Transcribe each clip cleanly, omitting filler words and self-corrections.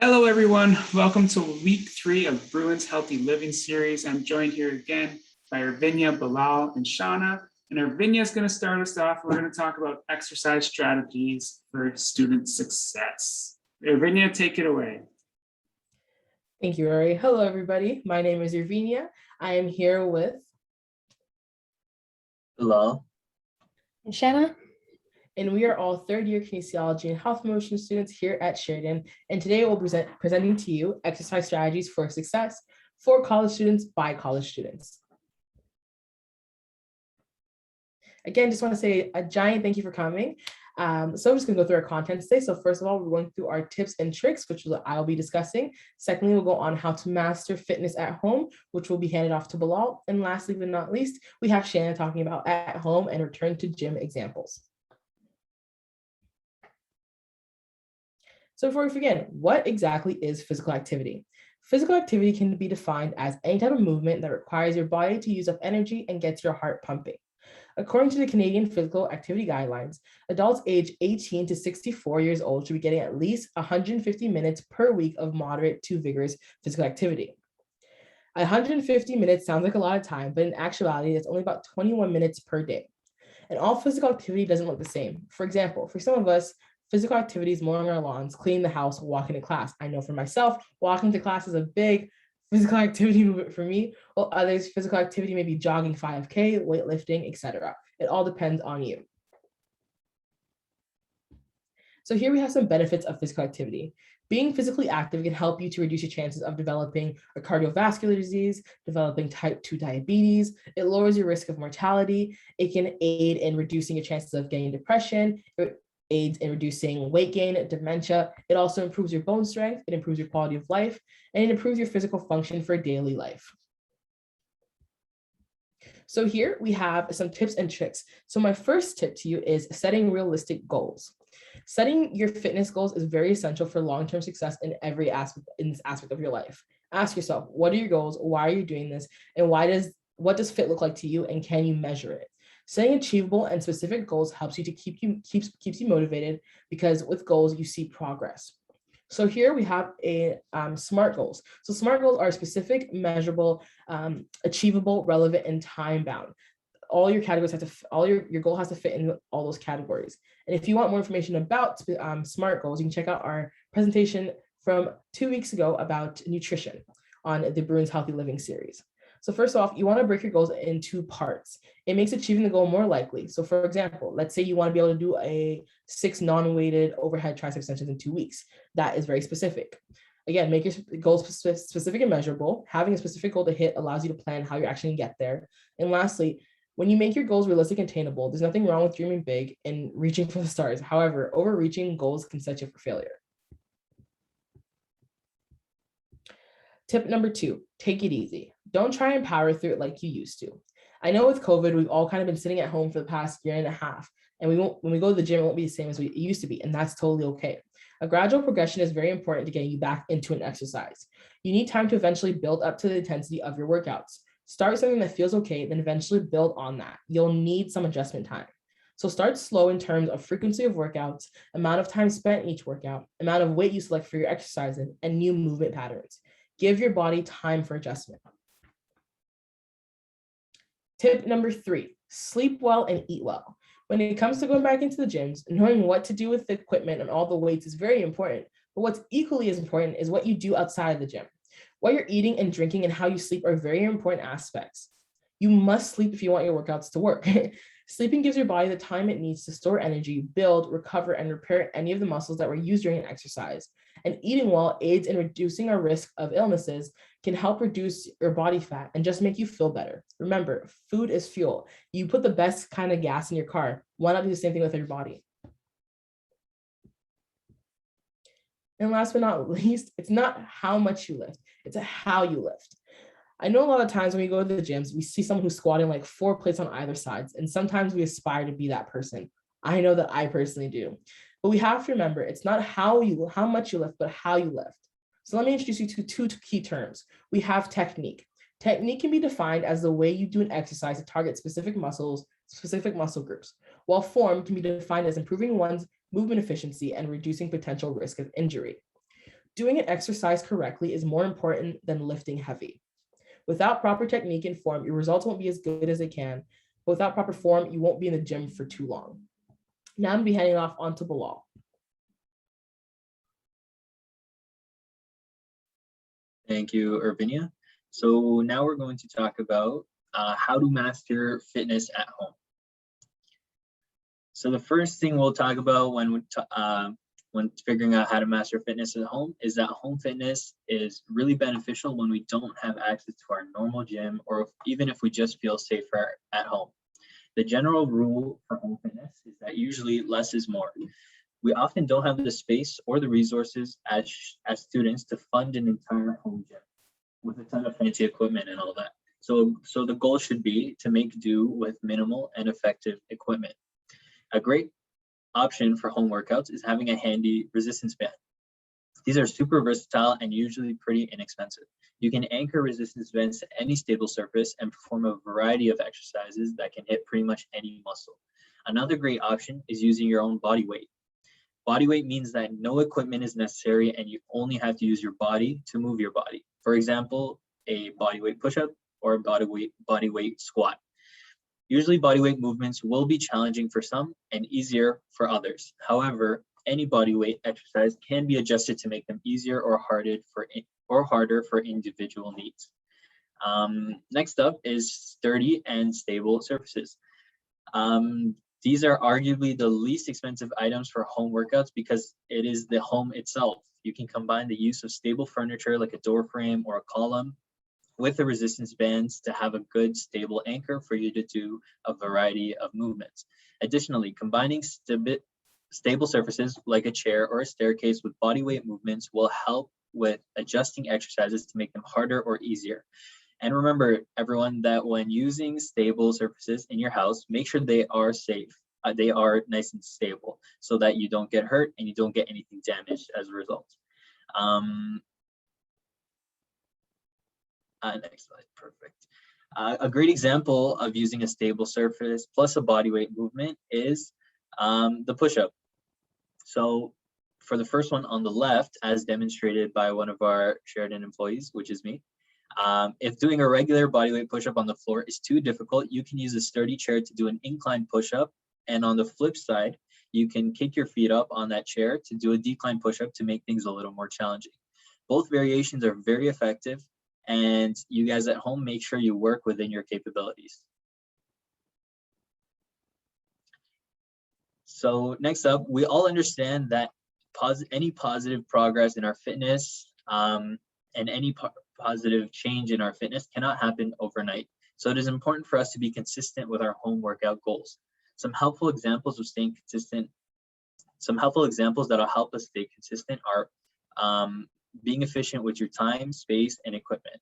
Hello, everyone. Welcome to week 3 of Bruins Healthy Living Series. I'm joined here again by Irvinia, Bilal, and Shauna. And Irvinia is going to start us off. We're going to talk about exercise strategies for student success. Irvinia, take it away. Thank you, Rory. Hello, everybody. My name is Irvinia. I am here with Hello. And Shanna? And we are all third-year kinesiology and health promotion students here at Sheridan. And today we'll be presenting to you exercise strategies for success for college students by college students. Again, just want to say a giant thank you for coming. So I'm just going to go through our content today. So first of all, we're going through our tips and tricks, which I'll be discussing. Secondly, we'll go on how to master fitness at home, which will be handed off to Bilal. And lastly, but not least, we have Shanna talking about at home and return to gym examples. So before we begin, what exactly is physical activity? Physical activity can be defined as any type of movement that requires your body to use up energy and gets your heart pumping. According to the Canadian Physical Activity Guidelines, adults aged 18 to 64 years old should be getting at least 150 minutes per week of moderate to vigorous physical activity. 150 minutes sounds like a lot of time, but in actuality, it's only about 21 minutes per day. And all physical activity doesn't look the same. For example, for some of us, physical activities mowing our lawns, cleaning the house, walking to class. I know for myself, walking to class is a big physical activity movement for me, while others, physical activity may be jogging 5K, weightlifting, etc. It all depends on you. So here we have some benefits of physical activity. Being physically active can help you to reduce your chances of developing a cardiovascular disease, developing type 2 diabetes. It lowers your risk of mortality. It can aid in reducing your chances of getting depression. It aids in reducing weight gain, dementia. It also improves your bone strength. It improves your quality of life, and it improves your physical function for daily life. So here we have some tips and tricks. So my first tip to you is setting realistic goals. Setting your fitness goals is very essential for long-term success in every aspect of your life. Ask yourself, what are your goals? Why are you doing this? And what does fit look like to you? And can you measure it? Setting achievable and specific goals helps you to keeps you motivated, because with goals you see progress. So here we have a SMART goals. So SMART goals are specific, measurable, achievable, relevant, and time bound. All your categories have to, your goal has to fit in all those categories. And if you want more information about SMART goals, you can check out our presentation from 2 weeks ago about nutrition on the Bruins Healthy Living Series. So first off, you want to break your goals in 2 parts. It makes achieving the goal more likely. So for example, let's say you want to be able to do a 6 non-weighted overhead tricep extensions in 2 weeks. That is very specific. Again, make your goals specific and measurable. Having a specific goal to hit allows you to plan how you're actually going to get there. And lastly, when you make your goals realistic and attainable, there's nothing wrong with dreaming big and reaching for the stars. However, overreaching goals can set you up for failure. Tip number 2, take it easy. Don't try and power through it like you used to. I know with COVID, we've all kind of been sitting at home for the past year and a half, and when we go to the gym, it won't be the same as it used to be, and that's totally okay. A gradual progression is very important to getting you back into an exercise. You need time to eventually build up to the intensity of your workouts. Start something that feels okay, then eventually build on that. You'll need some adjustment time. So start slow in terms of frequency of workouts, amount of time spent in each workout, amount of weight you select for your exercises, and new movement patterns. Give your body time for adjustment. Tip number 3, sleep well and eat well. When it comes to going back into the gyms, knowing what to do with the equipment and all the weights is very important, but what's equally as important is what you do outside of the gym. What you're eating and drinking and how you sleep are very important aspects. You must sleep if you want your workouts to work. Sleeping gives your body the time it needs to store energy, build, recover, and repair any of the muscles that were used during an exercise. And eating well aids in reducing our risk of illnesses, can help reduce your body fat, and just make you feel better. Remember, food is fuel. You put the best kind of gas in your car. Why not do the same thing with your body? And last but not least, it's not how much you lift, it's how you lift. I know a lot of times when we go to the gyms, we see someone who's squatting like 4 plates on either sides, and sometimes we aspire to be that person. I know that I personally do. But we have to remember, it's not how much you lift, but how you lift. So let me introduce you to 2 key terms. We have technique. Technique can be defined as the way you do an exercise to target specific muscles, specific muscle groups, while form can be defined as improving one's movement efficiency and reducing potential risk of injury. Doing an exercise correctly is more important than lifting heavy. Without proper technique and form, your results won't be as good as they can. But without proper form, you won't be in the gym for too long. Now I'm gonna be handing off onto Bilal. Thank you, Urbinia. So now we're going to talk about how to master fitness at home. So the first thing we'll talk about when figuring out how to master fitness at home is that home fitness is really beneficial when we don't have access to our normal gym, or even if we just feel safer at home. The general rule for home fitness is that usually less is more. We often don't have the space or the resources as students to fund an entire home gym with a ton of fancy equipment and all that. So the goal should be to make do with minimal and effective equipment. A great option for home workouts is having a handy resistance band. These are super versatile and usually pretty inexpensive. You can anchor resistance bands to any stable surface and perform a variety of exercises that can hit pretty much any muscle. Another great option is using your own body weight. Body weight means that no equipment is necessary and you only have to use your body to move your body. For example, a body weight push-up or a body weight squat. Usually body weight movements will be challenging for some and easier for others. However, any body weight exercise can be adjusted to make them easier or harder for individual needs. Next up is sturdy and stable surfaces. These are arguably the least expensive items for home workouts because it is the home itself. You can combine the use of stable furniture like a door frame or a column with the resistance bands to have a good stable anchor for you to do a variety of movements. Additionally, combining stable surfaces like a chair or a staircase with body weight movements will help with adjusting exercises to make them harder or easier. And remember, everyone, that when using stable surfaces in your house, make sure they are safe. They are nice and stable so that you don't get hurt and you don't get anything damaged as a result. Next slide, perfect. A great example of using a stable surface plus a body weight movement is the push-up. So for the first one on the left, as demonstrated by one of our Sheridan employees, which is me, if doing a regular bodyweight push-up on the floor is too difficult, you can use a sturdy chair to do an incline push-up. And on the flip side, you can kick your feet up on that chair to do a decline push-up to make things a little more challenging. Both variations are very effective, and you guys at home, make sure you work within your capabilities. So next up, we all understand that any positive progress in our fitness and any positive change in our fitness cannot happen overnight. So it is important for us to be consistent with our home workout goals. Some helpful examples that'll help us stay consistent are being efficient with your time, space, and equipment.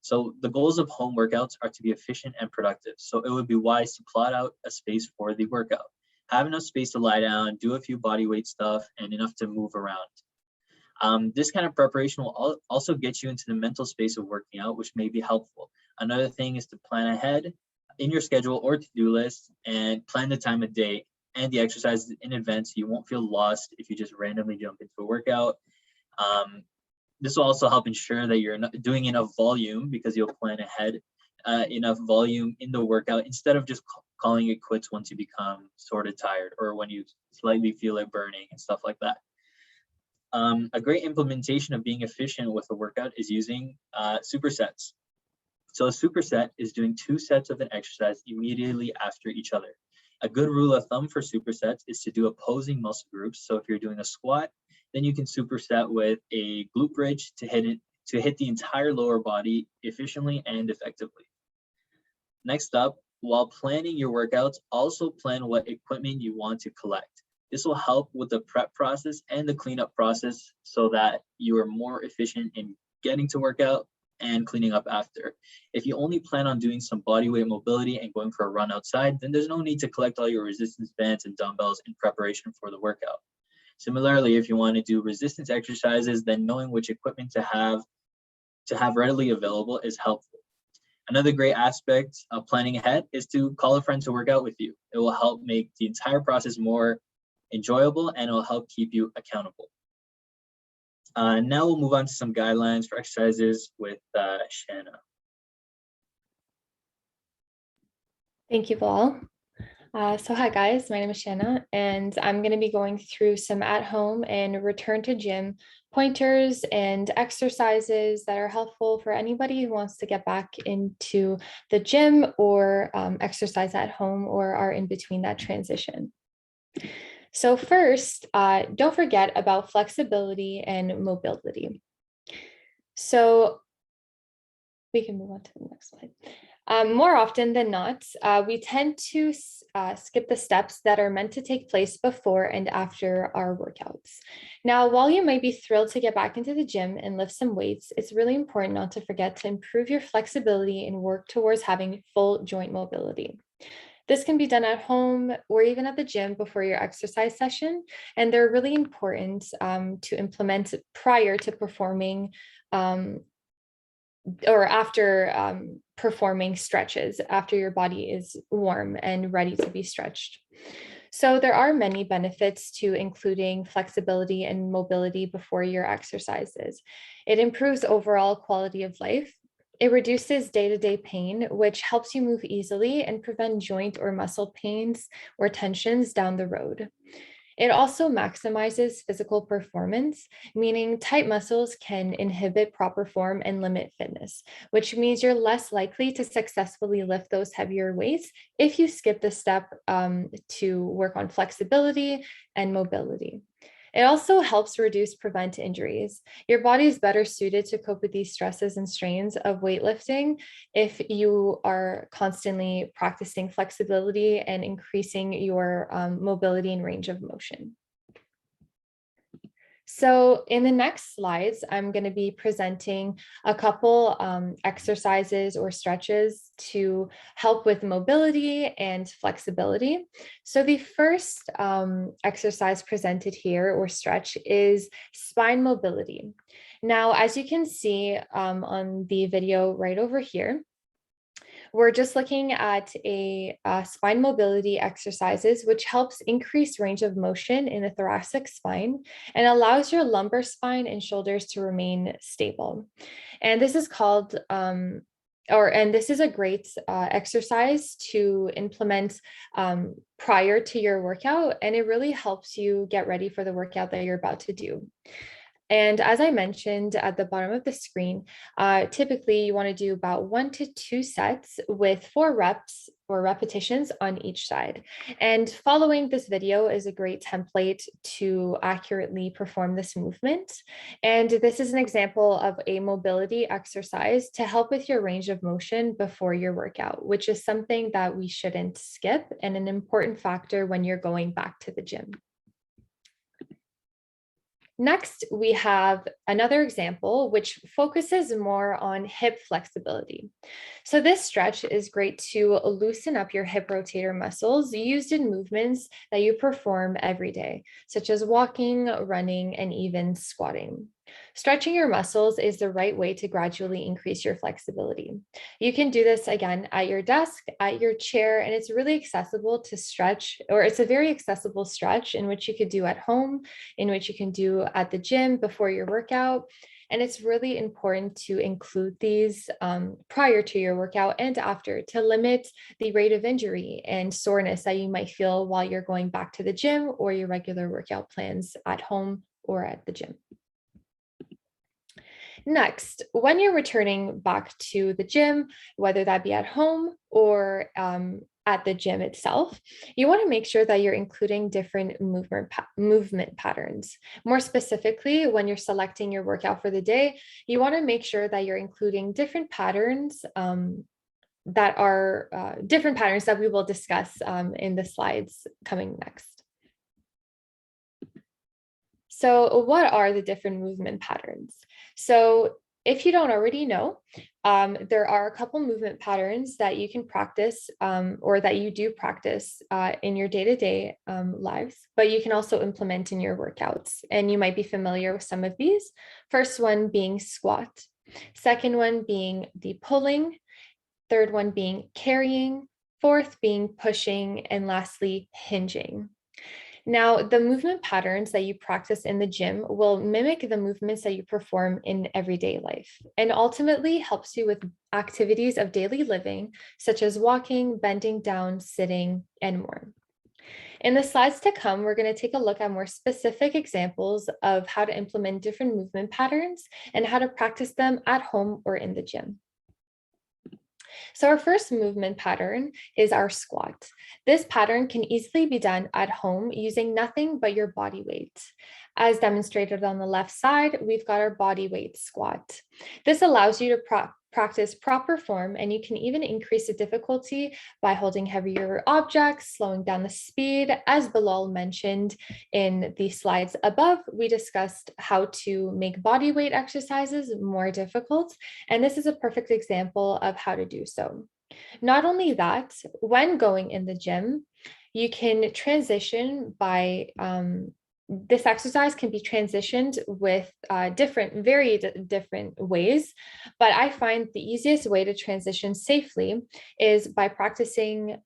So the goals of home workouts are to be efficient and productive. So it would be wise to plot out a space for the workout. Have enough space to lie down, do a few body weight stuff, and enough to move around. This kind of preparation will also get you into the mental space of working out, which may be helpful. Another thing is to plan ahead in your schedule or to-do list and plan the time of day and the exercises in advance so you won't feel lost if you just randomly jump into a workout. This will also help ensure that you're doing enough volume because you'll plan ahead enough volume in the workout instead of just calling it quits once you become sort of tired or when you slightly feel it burning and stuff like that. A great implementation of being efficient with a workout is using supersets. So a superset is doing 2 sets of an exercise immediately after each other. A good rule of thumb for supersets is to do opposing muscle groups. So if you're doing a squat, then you can superset with a glute bridge to hit the entire lower body efficiently and effectively. Next up, while planning your workouts, also plan what equipment you want to collect. This will help with the prep process and the cleanup process so that you are more efficient in getting to workout and cleaning up after. If you only plan on doing some bodyweight mobility and going for a run outside, then there's no need to collect all your resistance bands and dumbbells in preparation for the workout. Similarly, if you want to do resistance exercises, then knowing which equipment to have readily available is helpful. Another great aspect of planning ahead is to call a friend to work out with you. It will help make the entire process more enjoyable and it will help keep you accountable. Now we'll move on to some guidelines for exercises with Shanna. Thank you, Bilal. So hi guys, my name is Shanna, and I'm going to be going through some at-home and return to gym pointers and exercises that are helpful for anybody who wants to get back into the gym or exercise at home or are in between that transition. So first, don't forget about flexibility and mobility. So we can move on to the next slide. More often than not, we tend to skip the steps that are meant to take place before and after our workouts. Now, while you might be thrilled to get back into the gym and lift some weights, it's really important not to forget to improve your flexibility and work towards having full joint mobility. This can be done at home or even at the gym before your exercise session, and they're really important to implement prior to performing or after performing stretches, after your body is warm and ready to be stretched. So there are many benefits to including flexibility and mobility before your exercises. It improves overall quality of life. It reduces day-to-day pain, which helps you move easily and prevent joint or muscle pains or tensions down the road. It also maximizes physical performance, meaning tight muscles can inhibit proper form and limit fitness, which means you're less likely to successfully lift those heavier weights if you skip the step to work on flexibility and mobility. It also helps prevent injuries. Your body is better suited to cope with these stresses and strains of weightlifting if you are constantly practicing flexibility and increasing your mobility and range of motion. So in the next slides, I'm going to be presenting a couple exercises or stretches to help with mobility and flexibility. So the first exercise presented here or stretch is spine mobility. Now, as you can see on the video right over here, we're just looking at a spine mobility exercises, which helps increase range of motion in the thoracic spine and allows your lumbar spine and shoulders to remain stable. And this is called, this is a great exercise to implement prior to your workout, and it really helps you get ready for the workout that you're about to do. And as I mentioned at the bottom of the screen, typically you want to do about 1 to 2 sets with 4 reps or repetitions on each side. And following this video is a great template to accurately perform this movement. And this is an example of a mobility exercise to help with your range of motion before your workout, which is something that we shouldn't skip and an important factor when you're going back to the gym. Next, we have another example, which focuses more on hip flexibility. So this stretch is great to loosen up your hip rotator muscles used in movements that you perform every day, such as walking, running, and even squatting. Stretching your muscles is the right way to gradually increase your flexibility. You can do this again at your desk, at your chair, and it's really accessible to stretch, or it's a very accessible stretch in which you could do at home, in which you can do at the gym before your workout. And it's really important to include these prior to your workout and after to limit the rate of injury and soreness that you might feel while you're going back to the gym or your regular workout plans at home or at the gym. Next, when you're returning back to the gym, whether that be at home or at the gym itself, you want to make sure that you're including different movement patterns. More specifically, when you're selecting your workout for the day, you want to make sure that you're including different patterns that we will discuss in the slides coming next. So what are the different movement patterns? So if you don't already know, there are a couple movement patterns that you can practice or that you do practice in your day-to-day lives, but you can also implement in your workouts. And you might be familiar with some of these. First one being squat, second one being the pulling, third one being carrying, fourth being pushing, and lastly, hinging. Now, the movement patterns that you practice in the gym will mimic the movements that you perform in everyday life and ultimately helps you with activities of daily living, such as walking, bending down, sitting, and more. In the slides to come, we're going to take a look at more specific examples of how to implement different movement patterns and how to practice them at home or in the gym. So our first movement pattern is our squat. This pattern can easily be done at home using nothing but your body weight. As demonstrated on the left side, we've got our body weight squat. This allows you to practice proper form, and you can even increase the difficulty by holding heavier objects, slowing down the speed. As Bilal mentioned in the slides above, we discussed how to make body weight exercises more difficult, and this is a perfect example of how to do so. Not only that, when going in the gym, you can transition by this exercise can be transitioned with very different ways, but I find the easiest way to transition safely is by practicing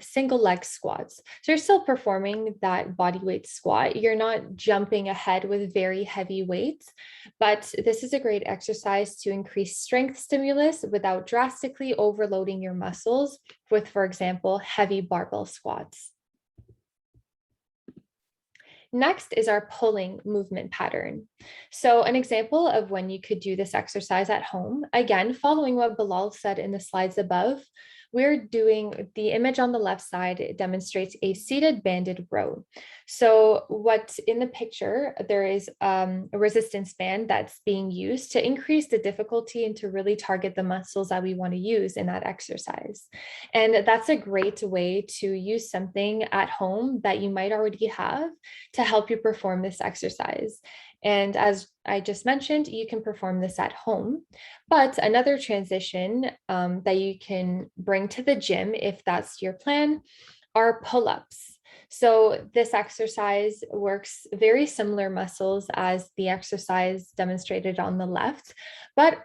single leg squats. So you're still performing that body weight squat. You're not jumping ahead with very heavy weights, but this is a great exercise to increase strength stimulus without drastically overloading your muscles with, for example, heavy barbell squats. Next is our pulling movement pattern. So an example of when you could do this exercise at home, again, following what Bilal said in the slides above, we're doing the image on the left side. It demonstrates a seated banded row. So what's in the picture, there is a resistance band that's being used to increase the difficulty and to really target the muscles that we want to use in that exercise. And that's a great way to use something at home that you might already have to help you perform this exercise. And as I just mentioned, you can perform this at home. But another transition that you can bring to the gym, if that's your plan, are pull-ups. So this exercise works very similar muscles as the exercise demonstrated on the left, but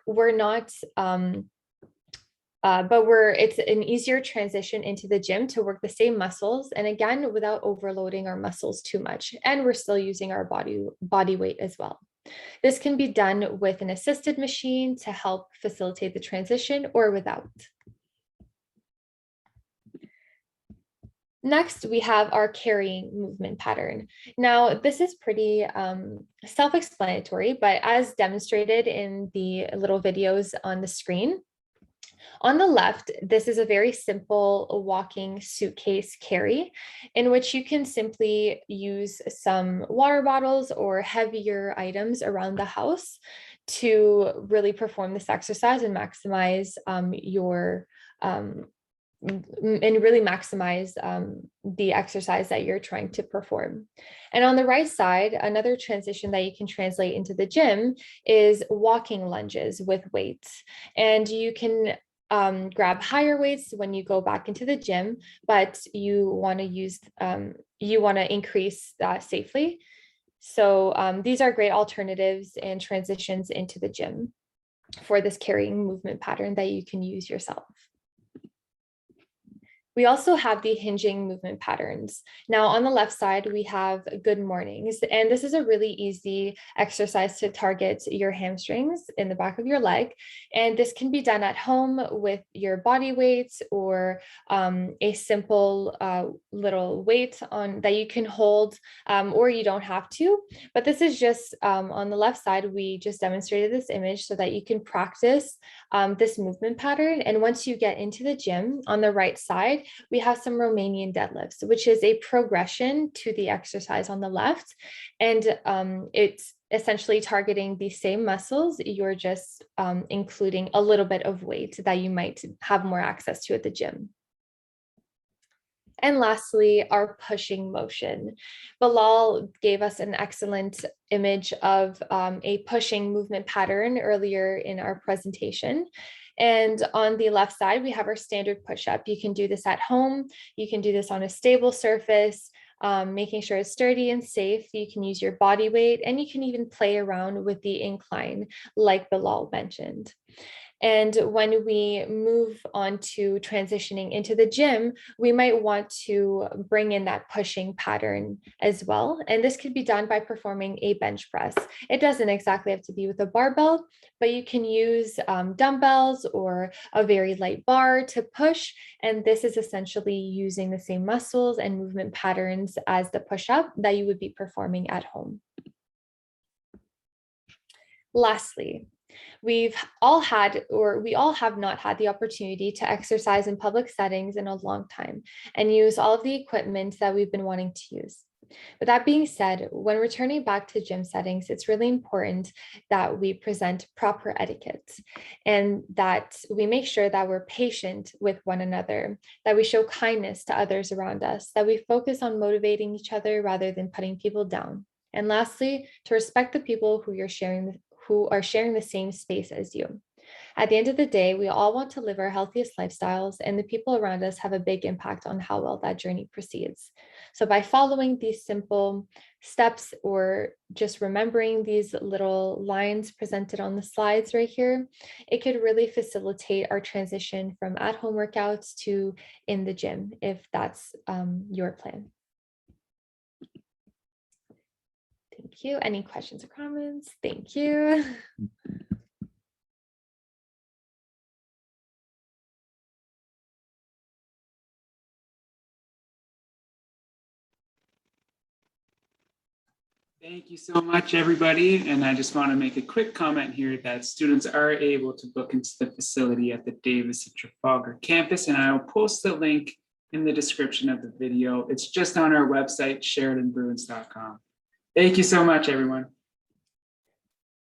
it's an easier transition into the gym to work the same muscles, and again, without overloading our muscles too much. And we're still using our body weight as well. This can be done with an assisted machine to help facilitate the transition or without. Next, we have our carrying movement pattern. Now, this is pretty self-explanatory, but as demonstrated in the little videos on the screen, on the left, this is a very simple walking suitcase carry in which you can simply use some water bottles or heavier items around the house to really perform this exercise and maximize the exercise that you're trying to perform. And on the right side, another transition that you can translate into the gym is walking lunges with weights. And you can grab higher weights when you go back into the gym, but you want to increase safely. So these are great alternatives and transitions into the gym for this carrying movement pattern that you can use yourself. We also have the hinging movement patterns. Now on the left side, we have good mornings, and this is a really easy exercise to target your hamstrings in the back of your leg. And this can be done at home with your body weight or a simple little weight that you can hold, or you don't have to. But this is just on the left side, we just demonstrated this image so that you can practice this movement pattern. And once you get into the gym, on the right side, we have some Romanian deadlifts, which is a progression to the exercise on the left. And it's essentially targeting the same muscles. You're just including a little bit of weight that you might have more access to at the gym. And lastly, our pushing motion. Bilal gave us an excellent image of a pushing movement pattern earlier in our presentation. And on the left side, we have our standard push-up. You can do this at home. You can do this on a stable surface, making sure it's sturdy and safe. You can use your body weight, and you can even play around with the incline like Bilal mentioned. And when we move on to transitioning into the gym, we might want to bring in that pushing pattern as well. And this could be done by performing a bench press. It doesn't exactly have to be with a barbell, but you can use dumbbells or a very light bar to push. And this is essentially using the same muscles and movement patterns as the push-up that you would be performing at home. Lastly, we all have not had the opportunity to exercise in public settings in a long time and use all of the equipment that we've been wanting to use. With that being said, when returning back to gym settings, it's really important that we present proper etiquette and that we make sure that we're patient with one another, that we show kindness to others around us, that we focus on motivating each other rather than putting people down. And lastly, to respect the people who are sharing the same space as you. At the end of the day, we all want to live our healthiest lifestyles, and the people around us have a big impact on how well that journey proceeds. So by following these simple steps or just remembering these little lines presented on the slides right here, it could really facilitate our transition from at-home workouts to in the gym, if that's your plan. Thank you. Any questions or comments? Thank you. Thank you so much, everybody. And I just want to make a quick comment here that students are able to book into the facility at the Davis and Trafalgar campus, and I will post the link in the description of the video. It's just on our website, SheridanBruins.com. Thank you so much, everyone.